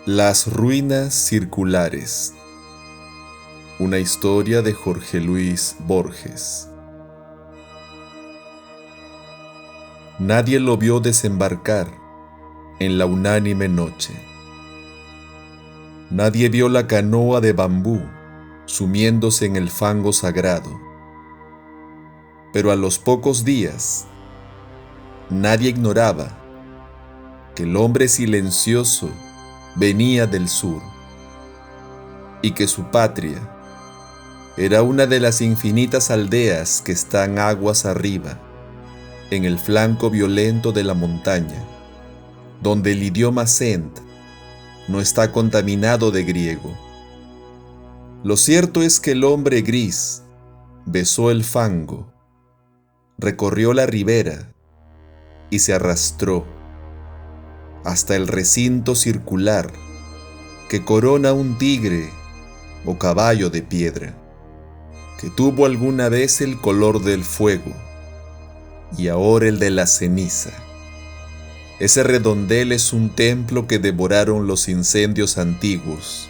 Las ruinas circulares. Una historia de Jorge Luis Borges. Nadie lo vio desembarcar en la unánime noche. Nadie vio la canoa de bambú sumiéndose en el fango sagrado. Pero a los pocos días, nadie ignoraba que el hombre silencioso venía del sur y que su patria era una de las infinitas aldeas que están aguas arriba, en el flanco violento de la montaña, donde el idioma Send no está contaminado de griego. Lo cierto es que el hombre gris besó el fango, recorrió la ribera y se arrastró hasta el recinto circular que corona un tigre o caballo de piedra, que tuvo alguna vez el color del fuego y ahora el de la ceniza. Ese redondel es un templo que devoraron los incendios antiguos,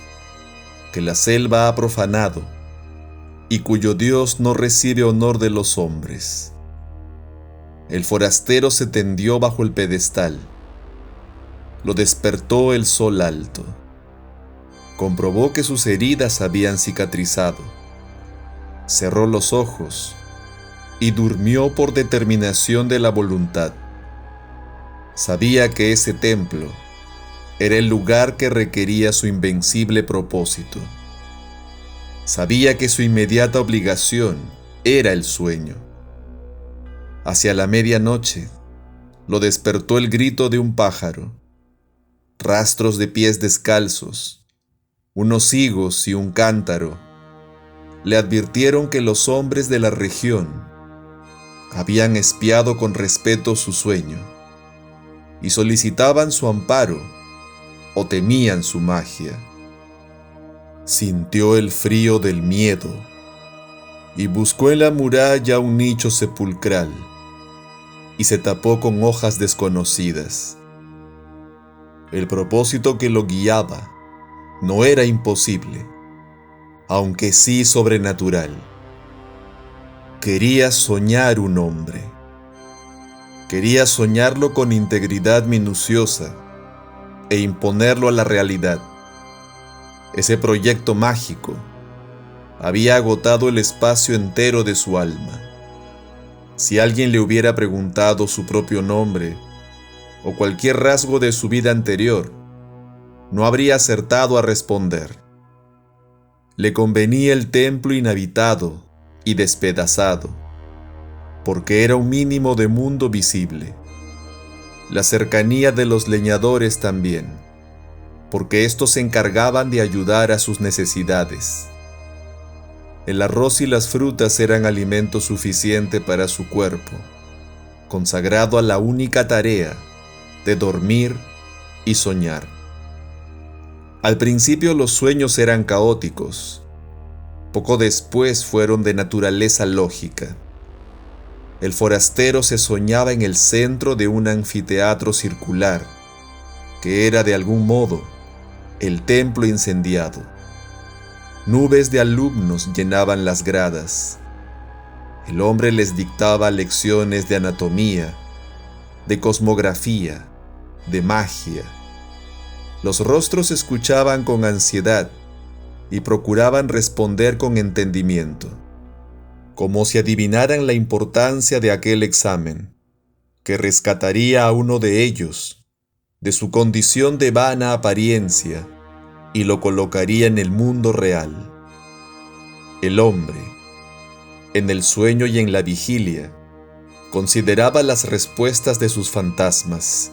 que la selva ha profanado y cuyo Dios no recibe honor de los hombres. El forastero se tendió bajo el pedestal. Lo despertó el sol alto. Comprobó que sus heridas habían cicatrizado. Cerró los ojos y durmió por determinación de la voluntad. Sabía que ese templo era el lugar que requería su invencible propósito. Sabía que su inmediata obligación era el sueño. Hacia la medianoche lo despertó el grito de un pájaro. Rastros de pies descalzos, unos higos y un cántaro le advirtieron que los hombres de la región habían espiado con respeto su sueño y solicitaban su amparo o temían su magia. Sintió el frío del miedo y buscó en la muralla un nicho sepulcral y se tapó con hojas desconocidas. El propósito que lo guiaba no era imposible, aunque sí sobrenatural. Quería soñar un hombre. Quería soñarlo con integridad minuciosa e imponerlo a la realidad. Ese proyecto mágico había agotado el espacio entero de su alma. Si alguien le hubiera preguntado su propio nombre o cualquier rasgo de su vida anterior, no habría acertado a responder. Le convenía el templo inhabitado y despedazado, porque era un mínimo de mundo visible. La cercanía de los leñadores también, porque estos se encargaban de ayudar a sus necesidades. El arroz y las frutas eran alimento suficiente para su cuerpo, consagrado a la única tarea de dormir y soñar. Al principio los sueños eran caóticos, poco después fueron de naturaleza lógica. El forastero se soñaba en el centro de un anfiteatro circular, que era de algún modo el templo incendiado. Nubes de alumnos llenaban las gradas. El hombre les dictaba lecciones de anatomía, de cosmografía, de magia. Los rostros escuchaban con ansiedad y procuraban responder con entendimiento, como si adivinaran la importancia de aquel examen, que rescataría a uno de ellos de su condición de vana apariencia y lo colocaría en el mundo real. El hombre, en el sueño y en la vigilia, consideraba las respuestas de sus fantasmas.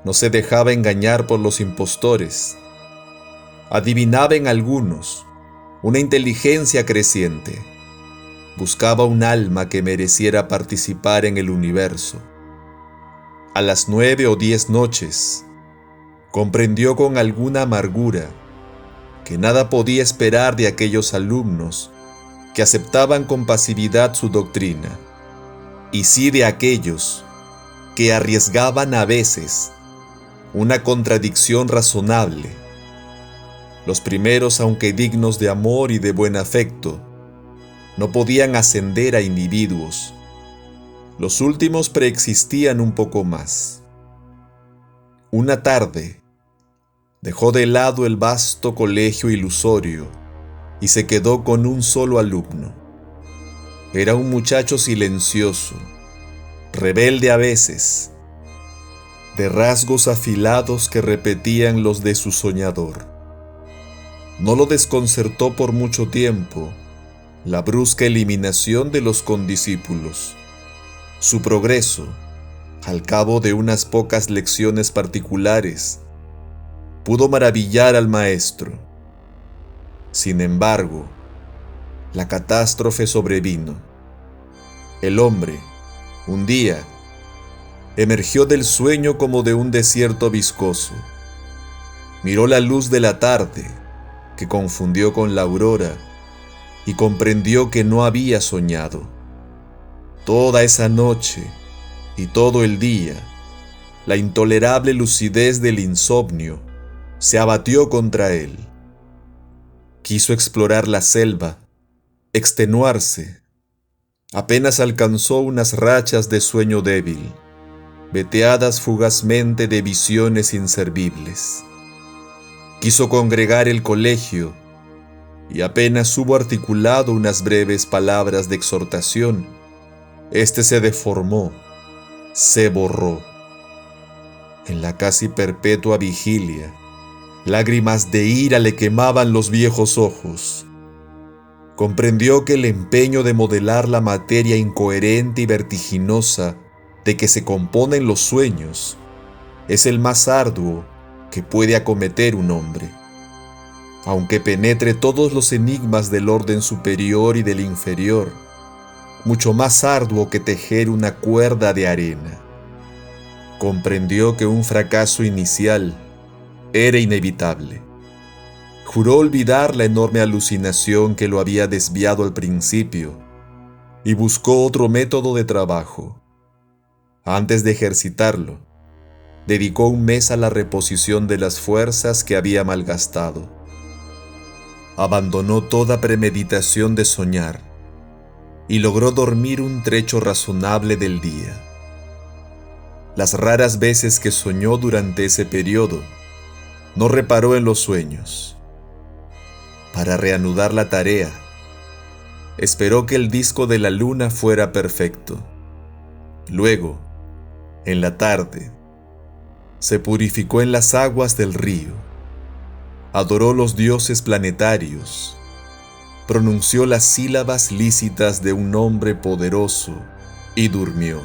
No se dejaba engañar por los impostores. Adivinaba en algunos una inteligencia creciente. Buscaba un alma que mereciera participar en el universo. A las 9 o 10 noches, comprendió con alguna amargura que nada podía esperar de aquellos alumnos que aceptaban con pasividad su doctrina, y sí de aquellos que arriesgaban a veces una contradicción razonable Los primeros, aunque dignos de amor y de buen afecto, no podían ascender a individuos. Los últimos preexistían un poco más. Una tarde, dejó de lado el vasto colegio ilusorio y se quedó con un solo alumno. Era un muchacho silencioso, rebelde a veces, de rasgos afilados que repetían los de su soñador. No lo desconcertó por mucho tiempo la brusca eliminación de los condiscípulos. Su progreso, al cabo de unas pocas lecciones particulares, pudo maravillar al maestro. Sin embargo, la catástrofe sobrevino. El hombre, un día, emergió del sueño como de un desierto viscoso. Miró la luz de la tarde, que confundió con la aurora, y comprendió que no había soñado. Toda esa noche y todo el día, la intolerable lucidez del insomnio se abatió contra él. Quiso explorar la selva, extenuarse. Apenas alcanzó unas rachas de sueño débil, veteadas fugazmente de visiones inservibles. Quiso congregar el colegio y apenas hubo articulado unas breves palabras de exhortación, éste se deformó, se borró. En la casi perpetua vigilia, lágrimas de ira le quemaban los viejos ojos. Comprendió que el empeño de modelar la materia incoherente y vertiginosa de que se componen los sueños es el más arduo que puede acometer un hombre. Aunque penetre todos los enigmas del orden superior y del inferior, mucho más arduo que tejer una cuerda de arena. Comprendió que un fracaso inicial era inevitable. Juró olvidar la enorme alucinación que lo había desviado al principio y buscó otro método de trabajo. Antes de ejercitarlo, dedicó un mes a la reposición de las fuerzas que había malgastado. Abandonó toda premeditación de soñar y logró dormir un trecho razonable del día. Las raras veces que soñó durante ese periodo, no reparó en los sueños. Para reanudar la tarea, esperó que el disco de la luna fuera perfecto. Luego, en la tarde, se purificó en las aguas del río, adoró los dioses planetarios, pronunció las sílabas lícitas de un nombre poderoso y durmió.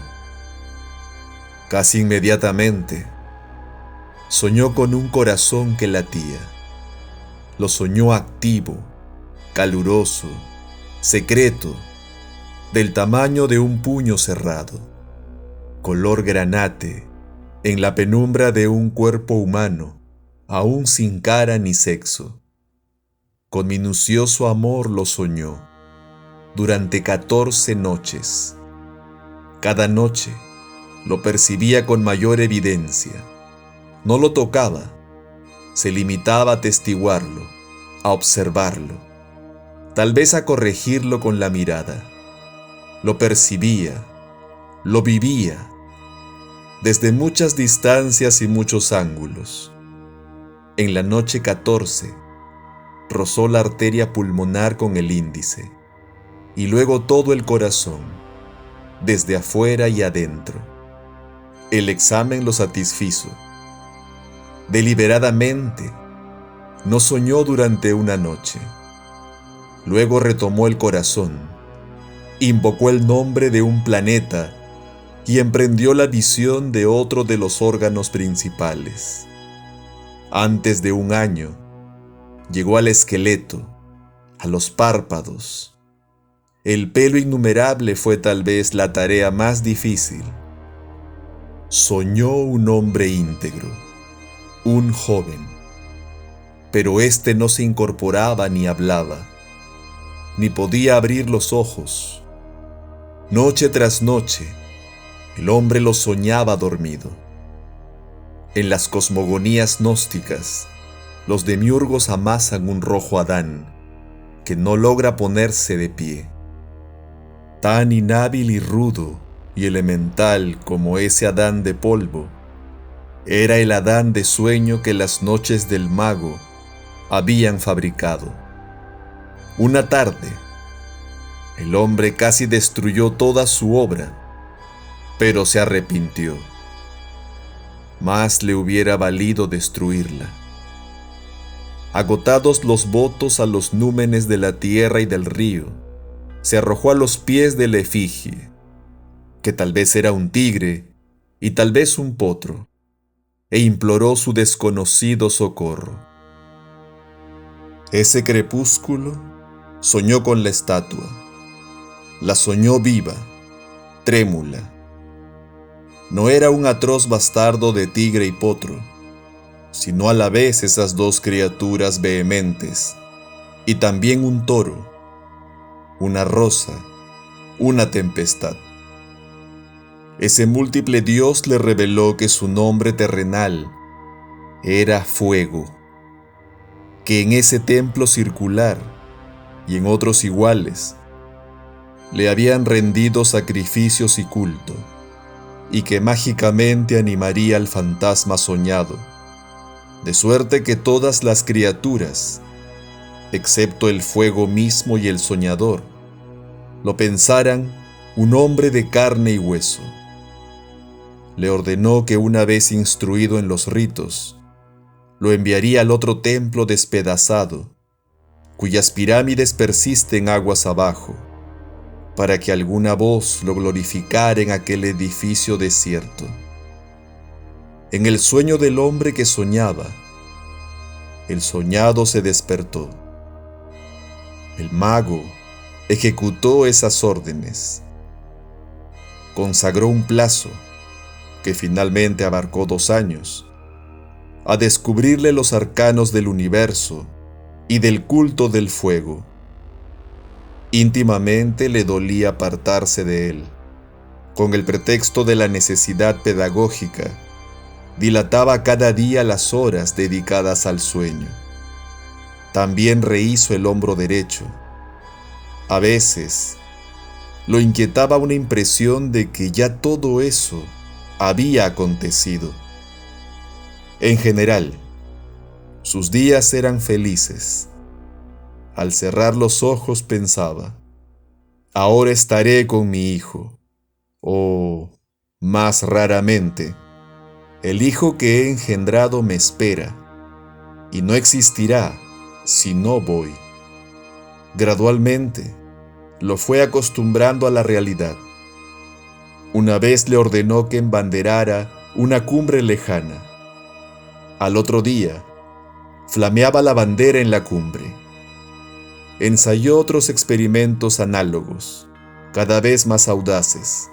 Casi inmediatamente, soñó con un corazón que latía. Lo soñó activo, caluroso, secreto, del tamaño de un puño cerrado, color granate, en la penumbra de un cuerpo humano, aún sin cara ni sexo. Con minucioso amor lo soñó, durante 14 noches. Cada noche lo percibía con mayor evidencia. No lo tocaba, se limitaba a atestiguarlo, a observarlo, tal vez a corregirlo con la mirada. Lo percibía, lo vivía, desde muchas distancias y muchos ángulos. En la noche 14, rozó la arteria pulmonar con el índice, y luego todo el corazón, desde afuera y adentro. El examen lo satisfizo. Deliberadamente, no soñó durante una noche. Luego retomó el corazón, invocó el nombre de un planeta y emprendió la visión de otro de los órganos principales. Antes de un año, llegó al esqueleto, a los párpados. El pelo innumerable fue tal vez la tarea más difícil. Soñó un hombre íntegro, un joven, pero éste no se incorporaba ni hablaba, ni podía abrir los ojos. Noche tras noche, el hombre lo soñaba dormido. En las cosmogonías gnósticas, los demiurgos amasan un rojo Adán que no logra ponerse de pie. Tan inhábil y rudo y elemental como ese Adán de polvo, era el Adán de sueño que las noches del mago habían fabricado. Una tarde, el hombre casi destruyó toda su obra, pero se arrepintió. Más le hubiera valido destruirla. Agotados los votos a los númenes de la tierra y del río, se arrojó a los pies de la efigie, que tal vez era un tigre y tal vez un potro, e imploró su desconocido socorro. Ese crepúsculo soñó con la estatua. La soñó viva, trémula. No era un atroz bastardo de tigre y potro, sino a la vez esas dos criaturas vehementes, y también un toro, una rosa, una tempestad. Ese múltiple Dios le reveló que su nombre terrenal era fuego, que en ese templo circular y en otros iguales le habían rendido sacrificios y culto, y que mágicamente animaría al fantasma soñado, de suerte que todas las criaturas, excepto el fuego mismo y el soñador, lo pensaran un hombre de carne y hueso. Le ordenó que una vez instruido en los ritos, lo enviaría al otro templo despedazado, cuyas pirámides persisten aguas abajo, para que alguna voz lo glorificara en aquel edificio desierto. En el sueño del hombre que soñaba, el soñado se despertó. El mago ejecutó esas órdenes. Consagró un plazo, que finalmente abarcó 2 años, a descubrirle los arcanos del universo y del culto del fuego. Íntimamente le dolía apartarse de él. Con el pretexto de la necesidad pedagógica, dilataba cada día las horas dedicadas al sueño. También rehizo el hombro derecho. A veces, lo inquietaba una impresión de que ya todo eso había acontecido. En general, sus días eran felices. Al cerrar los ojos pensaba, ahora estaré con mi hijo, o, más raramente, el hijo que he engendrado me espera, y no existirá si no voy. Gradualmente, lo fue acostumbrando a la realidad. Una vez le ordenó que embanderara una cumbre lejana. Al otro día, flameaba la bandera en la cumbre. Ensayó otros experimentos análogos, cada vez más audaces.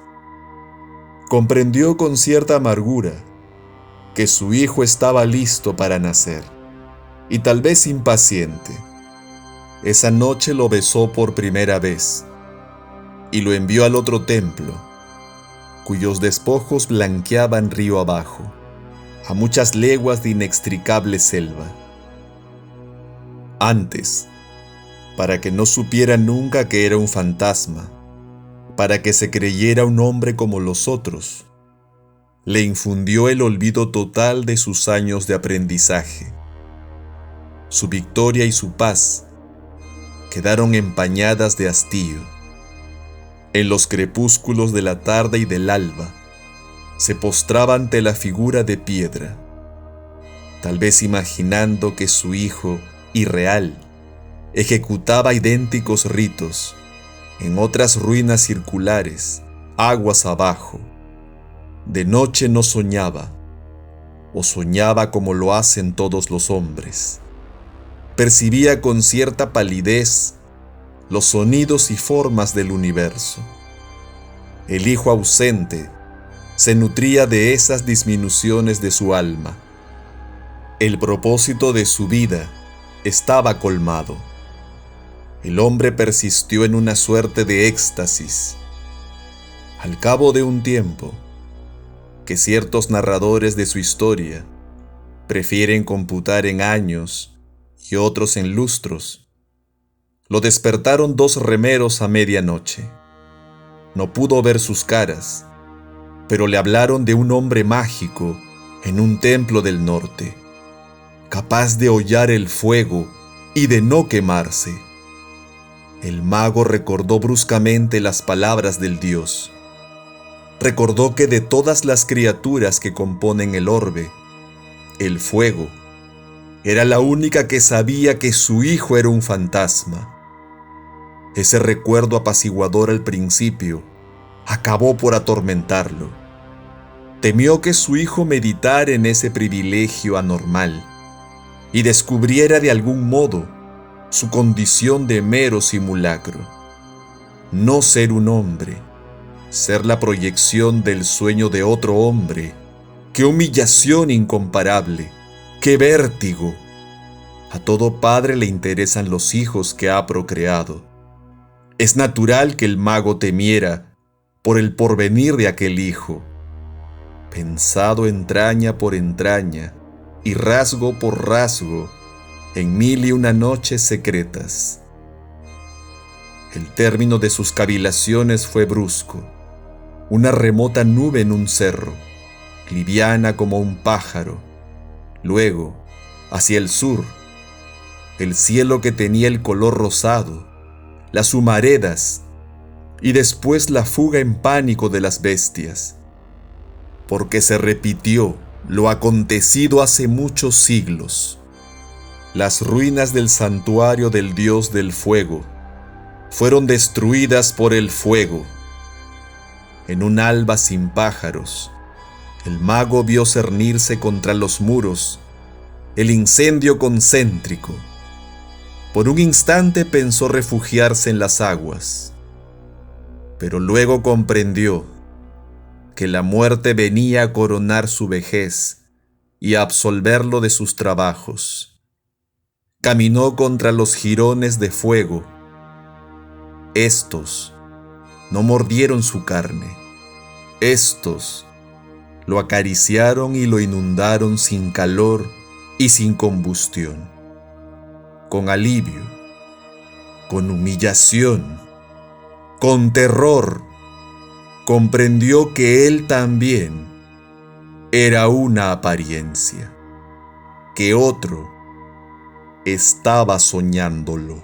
Comprendió con cierta amargura que su hijo estaba listo para nacer, y tal vez impaciente. Esa noche lo besó por primera vez, y lo envió al otro templo, cuyos despojos blanqueaban río abajo, a muchas leguas de inextricable selva. Antes, para que no supiera nunca que era un fantasma, para que se creyera un hombre como los otros, le infundió el olvido total de sus años de aprendizaje. Su victoria y su paz quedaron empañadas de hastío. En los crepúsculos de la tarde y del alba, se postraba ante la figura de piedra, tal vez imaginando que su hijo, irreal, ejecutaba idénticos ritos en otras ruinas circulares, aguas abajo. De noche no soñaba, o soñaba como lo hacen todos los hombres. Percibía con cierta palidez los sonidos y formas del universo. El hijo ausente se nutría de esas disminuciones de su alma. El propósito de su vida estaba colmado. El hombre persistió en una suerte de éxtasis. Al cabo de un tiempo, que ciertos narradores de su historia Prefieren computar en años y otros en lustros. Lo despertaron 2 remeros a medianoche. No pudo ver sus caras, pero le hablaron de un hombre mágico en un templo del norte, capaz de hollar el fuego y de no quemarse. El mago recordó bruscamente las palabras del dios. Recordó que de todas las criaturas que componen el orbe, el fuego era la única que sabía que su hijo era un fantasma. Ese recuerdo apaciguador al principio acabó por atormentarlo. Temió que su hijo meditara en ese privilegio anormal y descubriera de algún modo su condición de mero simulacro. No ser un hombre, ser la proyección del sueño de otro hombre. ¡Qué humillación incomparable! ¡Qué vértigo! A todo padre le interesan los hijos que ha procreado. Es natural que el mago temiera por el porvenir de aquel hijo. Pensado entraña por entraña y rasgo por rasgo en 1001 noches secretas. El término de sus cavilaciones fue brusco. Una remota nube en un cerro, liviana como un pájaro. Luego, hacia el sur, el cielo que tenía el color rosado, las humaredas, y después la fuga en pánico de las bestias. Porque se repitió lo acontecido hace muchos siglos. Las ruinas del santuario del dios del fuego fueron destruidas por el fuego. En un alba sin pájaros, el mago vio cernirse contra los muros el incendio concéntrico. Por un instante pensó refugiarse en las aguas, pero luego comprendió que la muerte venía a coronar su vejez y a absolverlo de sus trabajos. Caminó contra los jirones de fuego. Estos no mordieron su carne. Estos lo acariciaron y lo inundaron sin calor y sin combustión. Con alivio, con humillación, con terror, comprendió que él también era una apariencia, que otro estaba soñándolo.